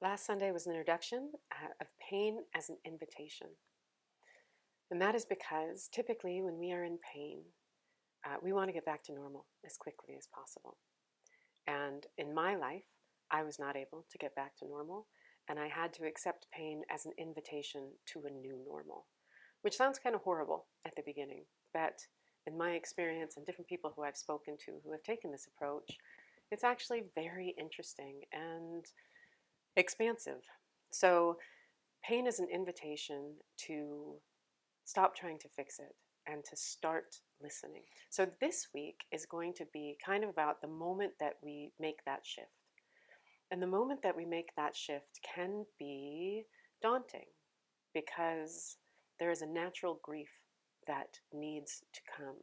Last Sunday was an introduction of pain as an invitation. And that is because typically when we are in pain, we want to get back to normal as quickly as possible. And in my life, I was not able to get back to normal, and I had to accept pain as an invitation to a new normal, which sounds kind of horrible at the beginning. But in my experience and different people who I've spoken to who have taken this approach, it's actually very interesting and expansive. So, pain is an invitation to stop trying to fix it and to start listening. So, this week is going to be kind of about the moment that we make that shift. And the moment that we make that shift can be daunting because there is a natural grief that needs to come.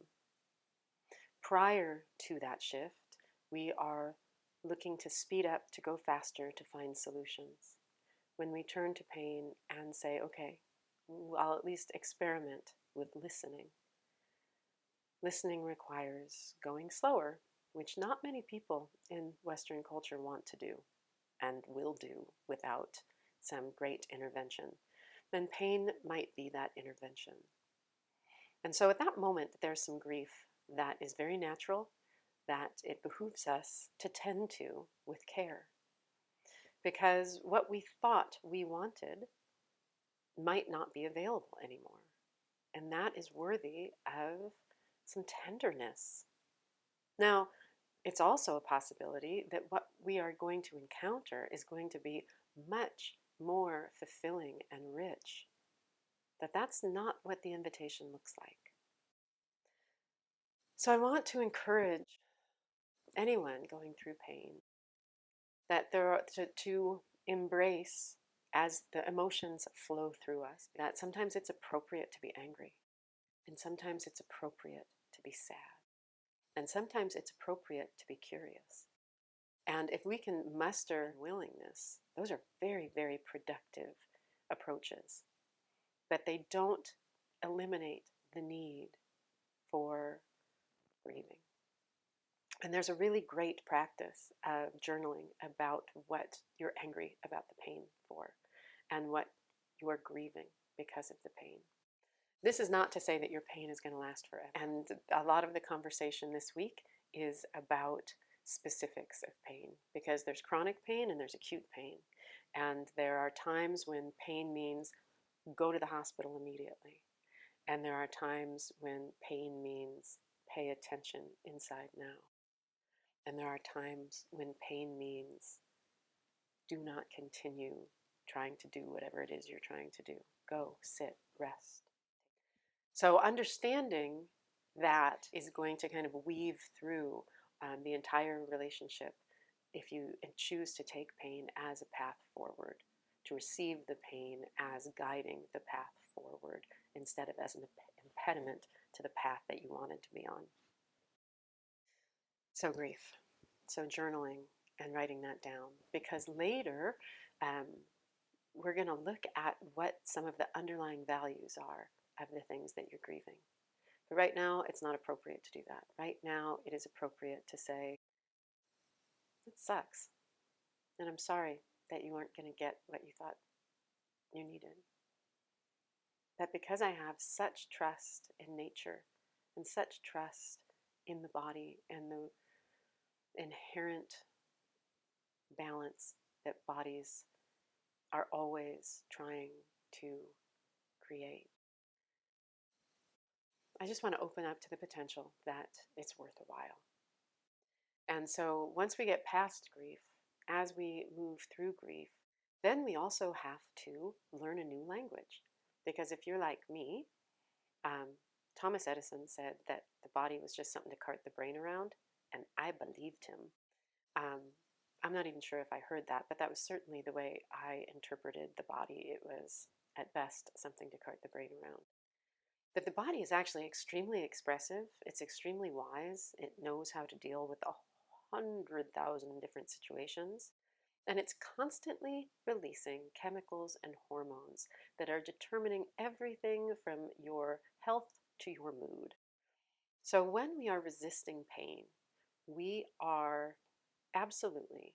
Prior to that shift, we are looking to speed up, to go faster, to find solutions. When we turn to pain and say, okay, I'll at least experiment with listening. Listening requires going slower, which not many people in Western culture want to do and will do without some great intervention. Then pain might be that intervention. And so at that moment, there's some grief that is very natural, that it behooves us to tend to with care. Because what we thought we wanted might not be available anymore. And that is worthy of some tenderness. Now, it's also a possibility that what we are going to encounter is going to be much more fulfilling and rich. That's not what the invitation looks like. So I want to encourage anyone going through pain that there are to embrace as the emotions flow through us, that sometimes it's appropriate to be angry, and sometimes it's appropriate to be sad, and sometimes it's appropriate to be curious. And if we can muster willingness, those are very, very productive approaches, but they don't eliminate the need for grieving. And there's a really great practice of journaling about what you're angry about the pain for and what you are grieving because of the pain. This is not to say that your pain is going to last forever. And a lot of the conversation this week is about specifics of pain because there's chronic pain and there's acute pain. And there are times when pain means go to the hospital immediately. And there are times when pain means pay attention inside now. And there are times when pain means do not continue trying to do whatever it is you're trying to do. Go, sit, rest. So, understanding that is going to kind of weave through the entire relationship if you choose to take pain as a path forward, to receive the pain as guiding the path forward instead of as an impediment to the path that you wanted to be on. So, grief. So, journaling and writing that down because later um, we're going to look at what some of the underlying values are of the things that you're grieving. But right now, it's not appropriate to do that. Right now, it is appropriate to say, it sucks. And I'm sorry that you aren't going to get what you thought you needed. But because I have such trust in nature and such trust in the body and the inherent balance that bodies are always trying to create, I just want to open up to the potential that it's worth a while. And so once we get past grief, as we move through grief, then we also have to learn a new language. Because if you're like me, Thomas Edison said that the body was just something to cart the brain around, and I believed him. Um, I'm not even sure if I heard that, but that was certainly the way I interpreted the body. It was, at best, something to cart the brain around. But the body is actually extremely expressive. It's extremely wise. It knows how to deal with 100,000 different situations. And it's constantly releasing chemicals and hormones that are determining everything from your health to your mood. So when we are resisting pain, we are absolutely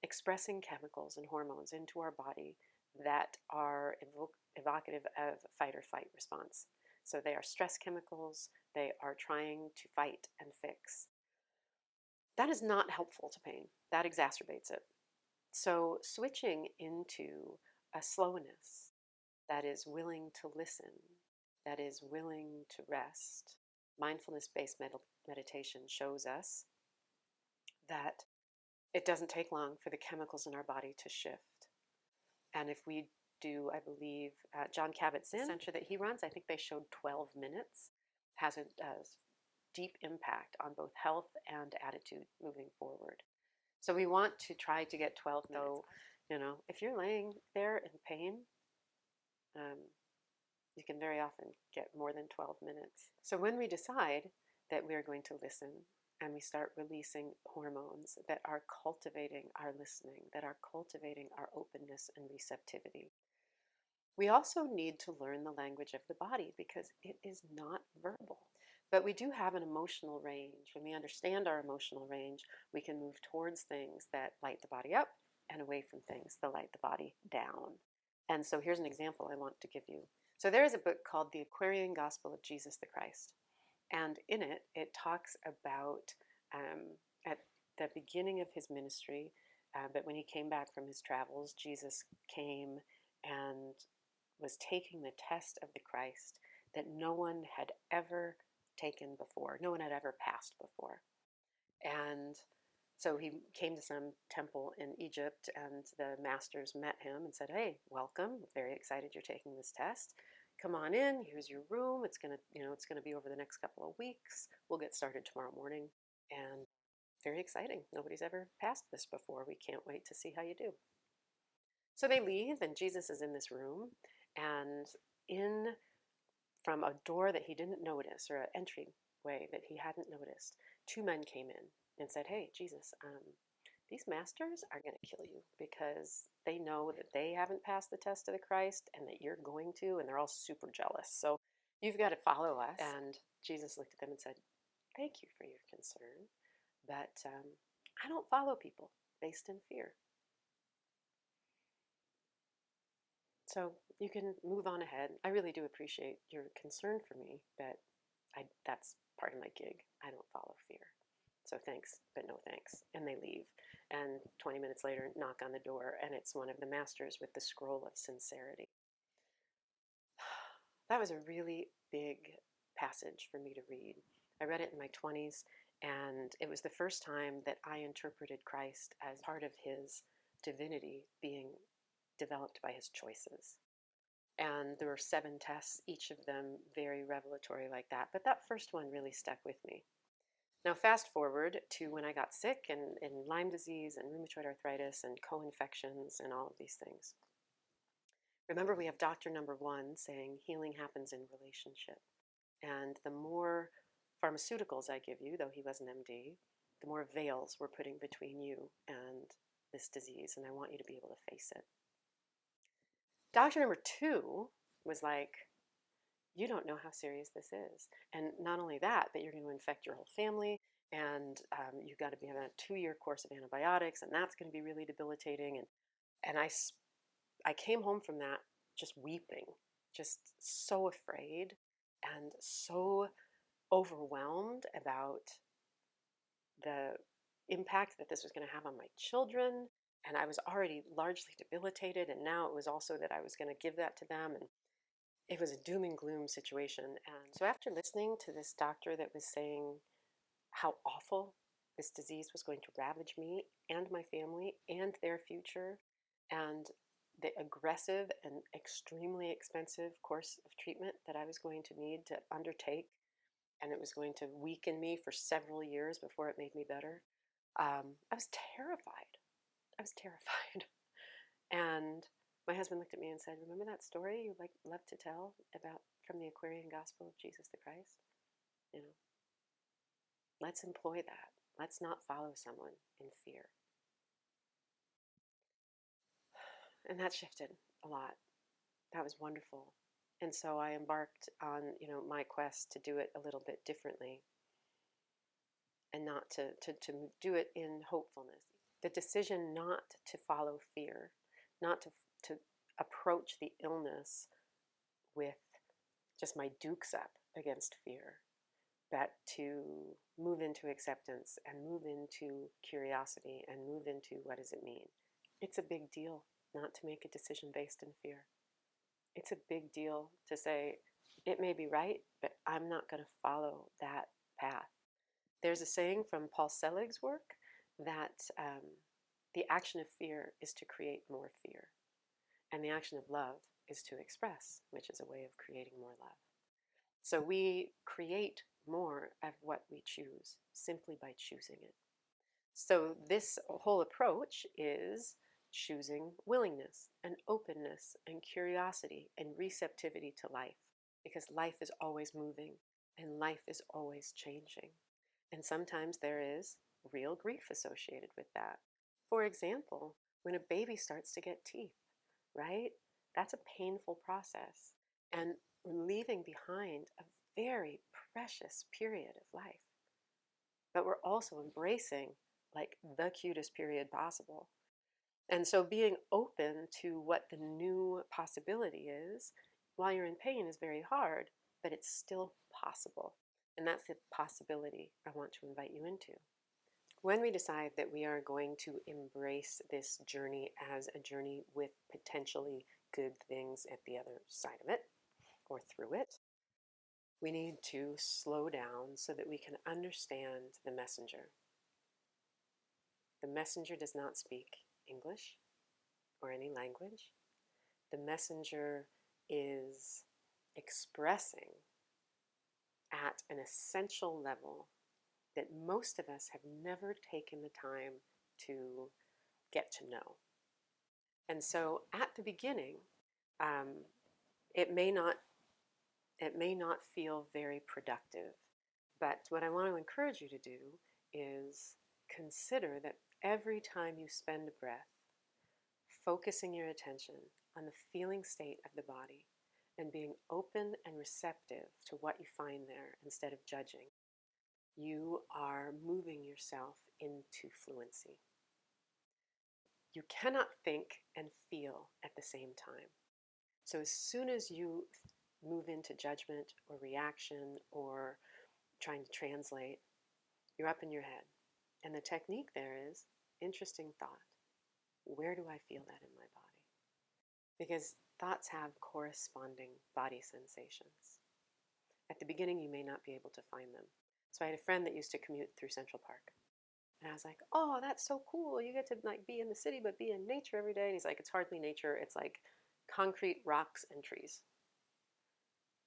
expressing chemicals and hormones into our body that are evocative of fight or flight response. So they are stress chemicals, they are trying to fight and fix. That is not helpful to pain. That exacerbates it. So switching into a slowness that is willing to listen, that is willing to rest. Mindfulness-based meditation shows us that it doesn't take long for the chemicals in our body to shift. And if we do, I believe, John Kabat-Zinn center that he runs, I think they showed 12 minutes, has a deep impact on both health and attitude moving forward. So we want to try to get 12 minutes. Though, you know, if you're laying there in pain, you can very often get more than 12 minutes. So when we decide that we're going to listen and we start releasing hormones that are cultivating our listening, that are cultivating our openness and receptivity, we also need to learn the language of the body because it is not verbal. But we do have an emotional range. When we understand our emotional range, we can move towards things that light the body up and away from things that light the body down. And so here's an example I want to give you. So there is a book called The Aquarian Gospel of Jesus the Christ. And in it, it talks about at the beginning of his ministry, but when he came back from his travels, Jesus came and was taking the test of the Christ that no one had ever taken before, no one had ever passed before. And so he came to some temple in Egypt, and the masters met him and said, "Hey, welcome. Very excited you're taking this test. Come on in. Here's your room. It's gonna be over the next couple of weeks. We'll get started tomorrow morning." And very exciting. Nobody's ever passed this before. We can't wait to see how you do. So they leave, and Jesus is in this room, and in from a door that he didn't notice, or an entryway that he hadn't noticed, two men came in and said, "Hey, Jesus, these masters are going to kill you because they know that they haven't passed the test of the Christ and that you're going to, and they're all super jealous. So you've got to follow us." And Jesus looked at them and said, "Thank you for your concern, but I don't follow people based in fear." So you can move on ahead. I really do appreciate your concern for me, but that's part of my gig. I don't follow fear. So thanks, but no thanks. And they leave. And 20 minutes later, knock on the door, and it's one of the masters with the scroll of sincerity. That was a really big passage for me to read. I read it in my 20s, and it was the first time that I interpreted Christ as part of his divinity being developed by his choices. And there were 7 tests, each of them very revelatory like that. But that first one really stuck with me. Now, fast forward to when I got sick and Lyme disease and rheumatoid arthritis and co-infections and all of these things. Remember, we have doctor number 1 saying healing happens in relationship. And the more pharmaceuticals I give you, though he was an MD, the more veils we're putting between you and this disease. And I want you to be able to face it. Doctor number 2 was like, "You don't know how serious this is. And not only that, but you're going to infect your whole family, and you've got to be on a 2-year course of antibiotics, and that's going to be really debilitating." And I came home from that just weeping, just so afraid and so overwhelmed about the impact that this was going to have on my children. And I was already largely debilitated, and now it was also that I was going to give that to them. And it was a doom and gloom situation. And so after listening to this doctor that was saying how awful this disease was going to ravage me and my family and their future, and the aggressive and extremely expensive course of treatment that I was going to need to undertake, and it was going to weaken me for several years before it made me better, I was terrified. I was terrified. And my husband looked at me and said, "Remember that story you love to tell about from the Aquarian Gospel of Jesus the Christ? You know, let's employ that. Let's not follow someone in fear." And that shifted a lot. That was wonderful. And so I embarked on, my quest to do it a little bit differently, and not to do it in hopefulness. The decision not to follow fear, not to approach the illness with just my dukes up against fear, but to move into acceptance and move into curiosity and move into what does it mean. It's a big deal not to make a decision based in fear. It's a big deal to say, it may be right, but I'm not going to follow that path. There's a saying from Paul Selig's work that the action of fear is to create more fear, and the action of love is to express, which is a way of creating more love. So we create more of what we choose simply by choosing it. So this whole approach is choosing willingness and openness and curiosity and receptivity to life, because life is always moving and life is always changing. And sometimes there is real grief associated with that. For example, when a baby starts to get teeth, right? That's a painful process. And we're leaving behind a very precious period of life. But we're also embracing like the cutest period possible. And so being open to what the new possibility is while you're in pain is very hard, but it's still possible. And that's the possibility I want to invite you into. When we decide that we are going to embrace this journey as a journey with potentially good things at the other side of it or through it, we need to slow down so that we can understand the messenger. The messenger does not speak English or any language. The messenger is expressing at an essential level that most of us have never taken the time to get to know. And so at the beginning, um, it may not feel very productive. But what I want to encourage you to do is consider that every time you spend a breath, focusing your attention on the feeling state of the body and being open and receptive to what you find there instead of judging, you are moving yourself into fluency. You cannot think and feel at the same time. So as soon as you move into judgment or reaction or trying to translate, you're up in your head. And the technique there is interesting thought. Where do I feel that in my body? Because thoughts have corresponding body sensations. At the beginning, you may not be able to find them. So I had a friend that used to commute through Central Park. And I was like, oh, that's so cool. You get to like be in the city, but be in nature every day. And he's like, it's hardly nature. It's like concrete, rocks, and trees.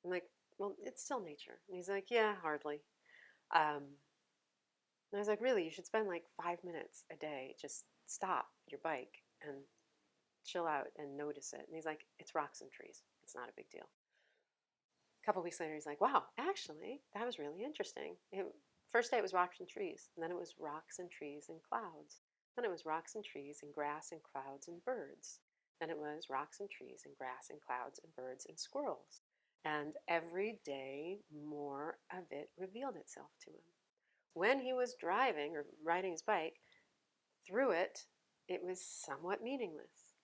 I'm like, well, it's still nature. And he's like, yeah, hardly. And I was like, really, you should spend like 5 minutes a day. Just stop your bike and chill out and notice it. And he's like, it's rocks and trees. It's not a big deal. A couple weeks later, he's like, wow, actually, that was really interesting. First day it was rocks and trees. And then it was rocks and trees and clouds. Then it was rocks and trees and grass and clouds and birds. Then it was rocks and trees and grass and clouds and birds and squirrels. And every day, more of it revealed itself to him. When he was driving or riding his bike through it, it was somewhat meaningless.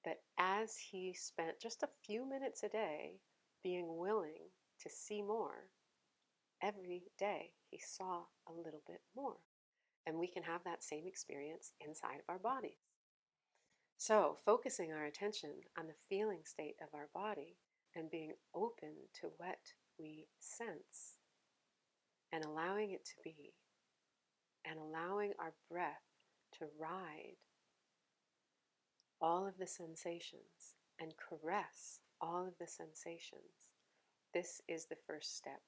But as he spent just a few minutes a day being willing to see more, every day he saw a little bit more. And we can have that same experience inside of our bodies. So, focusing our attention on the feeling state of our body and being open to what we sense and allowing it to be, and allowing our breath to ride all of the sensations and caress all of the sensations. This is the first step.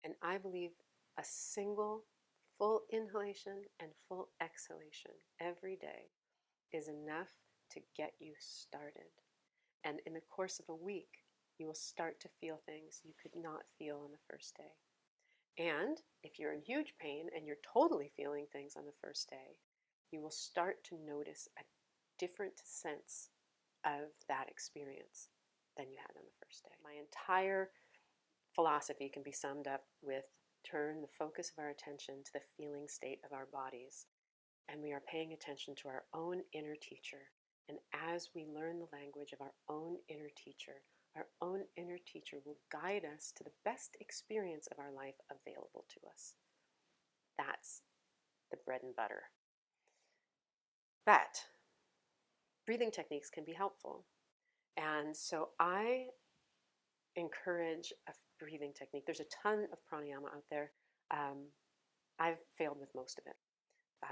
And I believe a single full inhalation and full exhalation every day is enough to get you started. And in the course of a week, you will start to feel things you could not feel on the first day. And if you're in huge pain and you're totally feeling things on the first day, you will start to notice a different sense of that experience than you had on the first day. My entire philosophy can be summed up with turn the focus of our attention to the feeling state of our bodies and we are paying attention to our own inner teacher. And as we learn the language of our own inner teacher will guide us to the best experience of our life available to us. That's the bread and butter. But breathing techniques can be helpful. And so I encourage a breathing technique. There's a ton of pranayama out there. I've failed with most of it.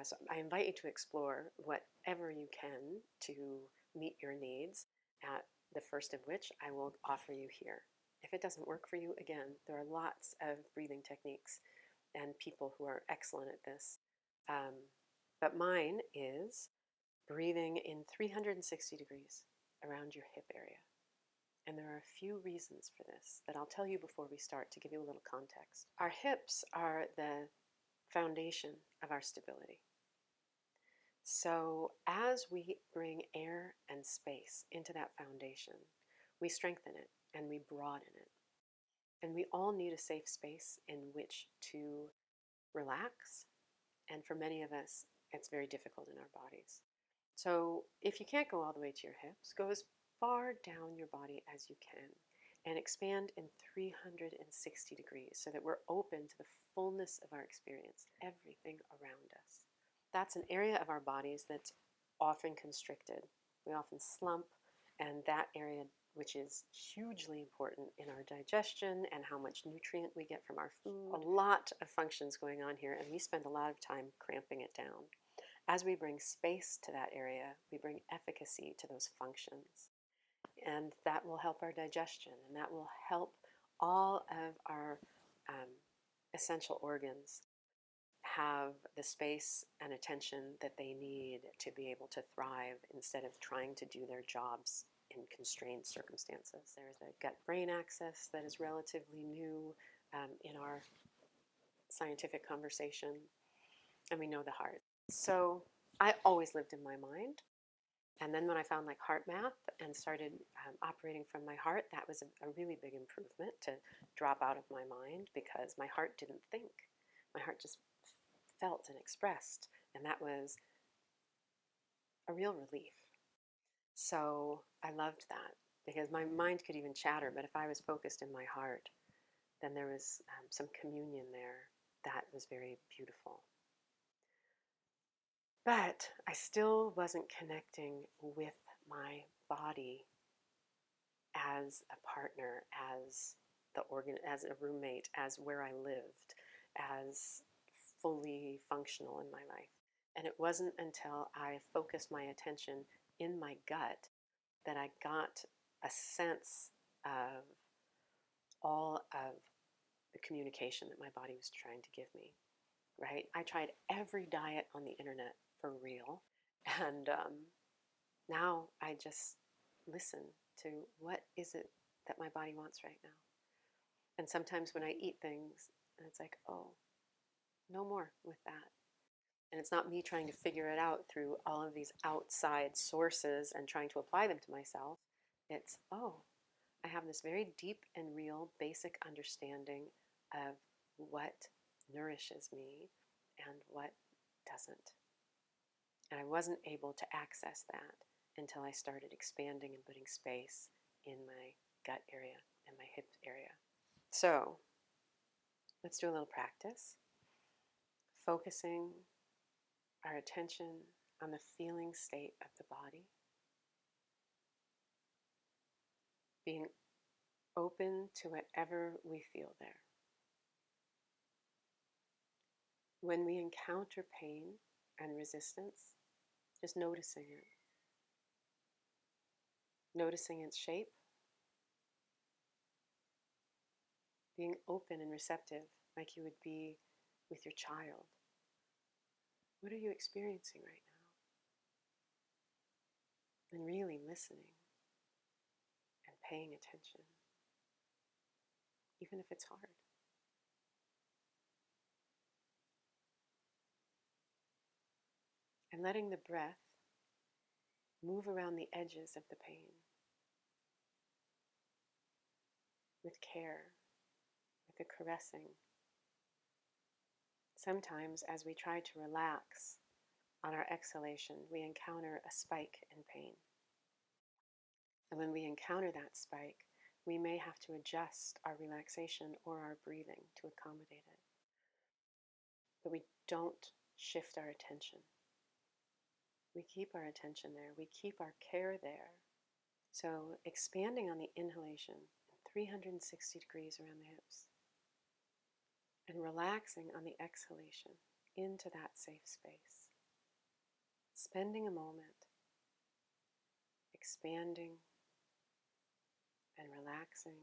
So I invite you to explore whatever you can to meet your needs, at the first of which I will offer you here. If it doesn't work for you, again, there are lots of breathing techniques and people who are excellent at this. But mine is breathing in 360 degrees around your hip area. And there are a few reasons for this that I'll tell you before we start to give you a little context. Our hips are the foundation of our stability. So as we bring air and space into that foundation, we strengthen it and we broaden it. And we all need a safe space in which to relax. And for many of us, it's very difficult in our bodies. So if you can't go all the way to your hips, go as far down your body as you can and expand in 360 degrees so that we're open to the fullness of our experience, everything around us. That's an area of our bodies that's often constricted. We often slump, and that area, which is hugely important in our digestion and how much nutrient we get from our food, a lot of functions going on here, and we spend a lot of time cramping it down. As we bring space to that area, we bring efficacy to those functions. And that will help our digestion, and that will help all of our essential organs have the space and attention that they need to be able to thrive instead of trying to do their jobs in constrained circumstances. There's the gut-brain axis that is relatively new in our scientific conversation, and we know the heart. So I always lived in my mind. And then when I found like heart math and started operating from my heart, that was a really big improvement to drop out of my mind because my heart didn't think. My heart just felt and expressed. And that was a real relief. So I loved that because my mind could even chatter, but if I was focused in my heart, then there was some communion there that was very beautiful. But I still wasn't connecting with my body as a partner, as as a roommate, as where I lived, as fully functional in my life. And it wasn't until I focused my attention in my gut that I got a sense of all of the communication that my body was trying to give me, right? I tried every diet on the internet for real. And now I just listen to what is it that my body wants right now. And sometimes when I eat things, and it's like, oh, no more with that. And it's not me trying to figure it out through all of these outside sources and trying to apply them to myself. It's, oh, I have this very deep and real basic understanding of what nourishes me and what doesn't. And I wasn't able to access that until I started expanding and putting space in my gut area and my hip area. So let's do a little practice, focusing our attention on the feeling state of the body, being open to whatever we feel there. When we encounter pain and resistance, just noticing it, noticing its shape, being open and receptive like you would be with your child. What are you experiencing right now? And really listening and paying attention, even if it's hard. And letting the breath move around the edges of the pain with care, with a caressing. Sometimes as we try to relax, On our exhalation, we encounter a spike in pain. And when we encounter that spike, we may have to adjust our relaxation or our breathing to accommodate it. But we don't shift our attention. We keep our attention there. We keep our care there. So expanding on the inhalation, 360 degrees around the hips, and relaxing on the exhalation into that safe space. Spending a moment expanding and relaxing.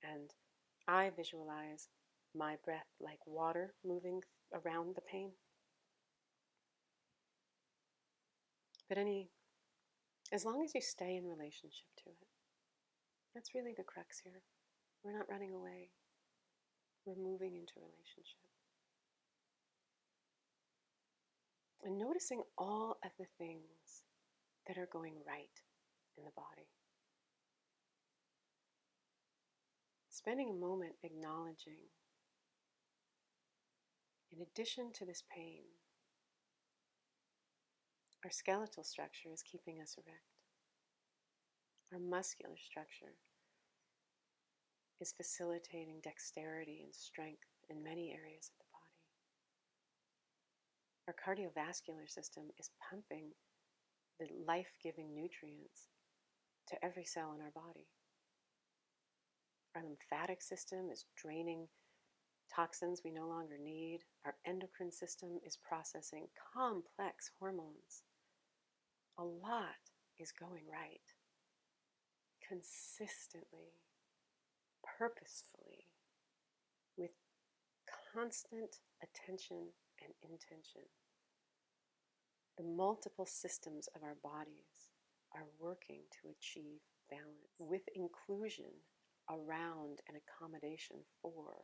And I visualize my breath like water moving around the pain. But as long as you stay in relationship to it, that's really the crux here. We're not running away. We're moving into relationship. And noticing all of the things that are going right in the body. Spending a moment acknowledging, in addition to this pain, our skeletal structure is keeping us erect. Our muscular structure is facilitating dexterity and strength in many areas of the body. Our cardiovascular system is pumping the life-giving nutrients to every cell in our body. Our lymphatic system is draining toxins we no longer need. Our endocrine system is processing complex hormones. A lot is going right. Consistently, purposefully, with constant attention and intention. The multiple systems of our bodies are working to achieve balance with inclusion around and accommodation for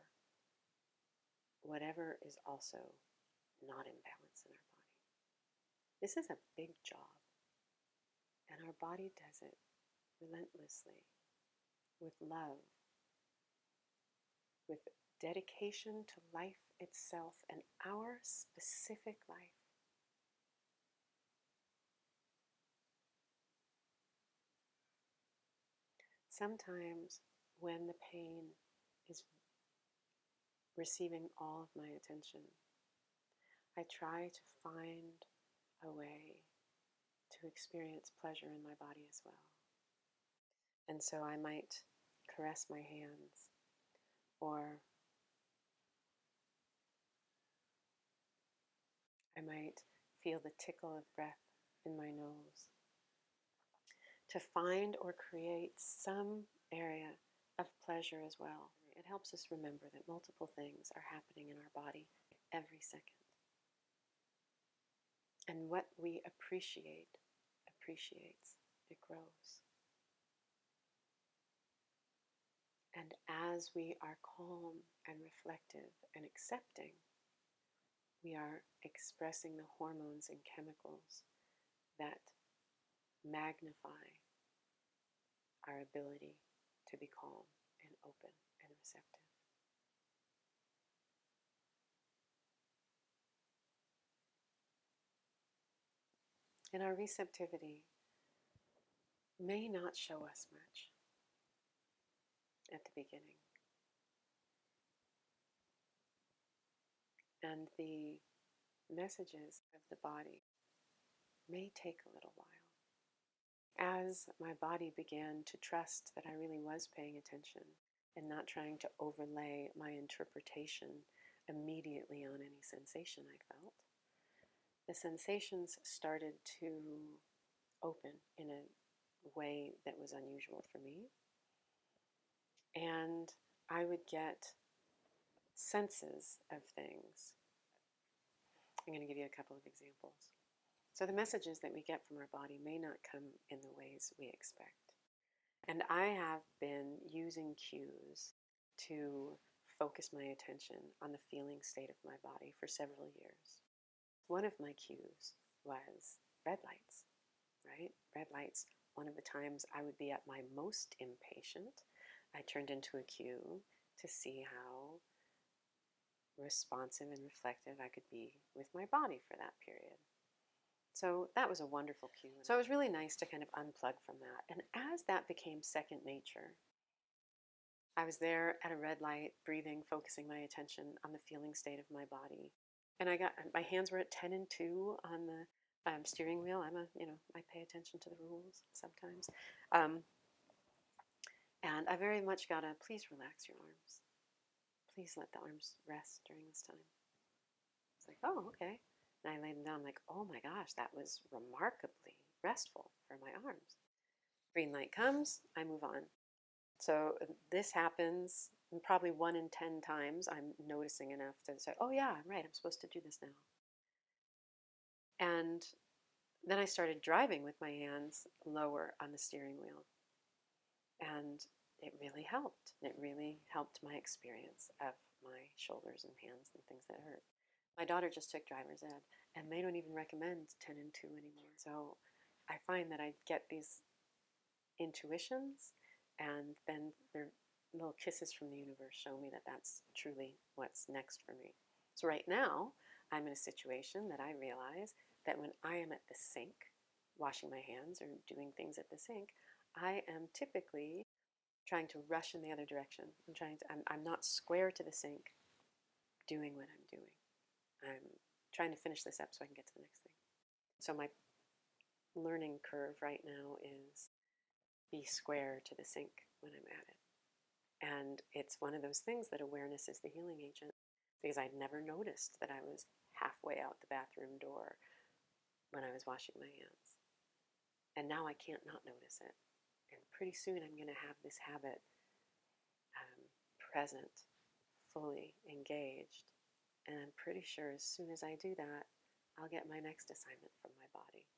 whatever is also not in balance in our body. This is a big job, and our body does it relentlessly, with love, with dedication to life itself and our specific life. Sometimes when the pain is receiving all of my attention, I try to find a way to experience pleasure in my body as well. And so I might caress my hands, or I might feel the tickle of breath in my nose, to find or create some area of pleasure as well. It helps us remember that multiple things are happening in our body every second. And what we appreciate appreciates, it grows. And as we are calm and reflective and accepting, we are expressing the hormones and chemicals that magnify our ability to be calm and open and receptive. And our receptivity may not show us much at the beginning. And the messages of the body may take a little while. As my body began to trust that I really was paying attention and not trying to overlay my interpretation immediately on any sensation I felt, the sensations started to open in a way that was unusual for me. And I would get senses of things. I'm going to give you a couple of examples. So the messages that we get from our body may not come in the ways we expect. And I have been using cues to focus my attention on the feeling state of my body for several years. One of my cues was red lights, right? Red lights, one of the times I would be at my most impatient, I turned into a cue to see how responsive and reflective I could be with my body for that period. So that was a wonderful cue. So it was really nice to kind of unplug from that. And as that became second nature, I was there at a red light, breathing, focusing my attention on the feeling state of my body. And my hands were at 10 and 2 on the steering wheel. I pay attention to the rules sometimes. And I very much got a, please relax your arms. Please let the arms rest during this time. It's like, oh, okay. And I laid them down, like, oh my gosh, that was remarkably restful for my arms. Green light comes, I move on. So this happens probably 1 in 10 times. I'm noticing enough to say, oh yeah, right, I'm supposed to do this now. And then I started driving with my hands lower on the steering wheel. And it really helped. It really helped my experience of my shoulders and hands and things that hurt. My daughter just took driver's ed, and they don't even recommend 10 and 2 anymore. So I find that I get these intuitions, and then they're little kisses from the universe show me that that's truly what's next for me. So right now, I'm in a situation that I realize that when I am at the sink, washing my hands or doing things at the sink, I am typically trying to rush in the other direction. I'm not square to the sink doing what I'm doing. I'm trying to finish this up so I can get to the next thing. So my learning curve right now is be square to the sink when I'm at it. And it's one of those things that awareness is the healing agent, because I'd never noticed that I was halfway out the bathroom door when I was washing my hands. And now I can't not notice it. And pretty soon I'm going to have this habit present, fully engaged. And I'm pretty sure as soon as I do that, I'll get my next assignment from my body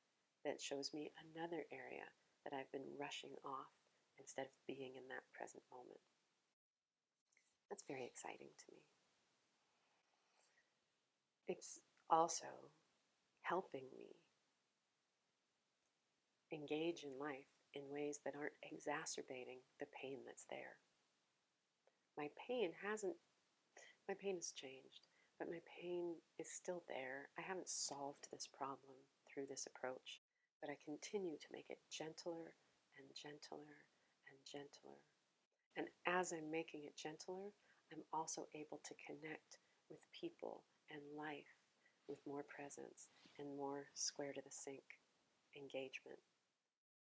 that shows me another area that I've been rushing off instead of being in that present moment. That's very exciting to me. It's also helping me engage in life in ways that aren't exacerbating the pain that's there. My pain has changed, but my pain is still there. I haven't solved this problem through this approach, but I continue to make it gentler and gentler and gentler. And as I'm making it gentler, I'm also able to connect with people and life with more presence and more square to the sink engagement.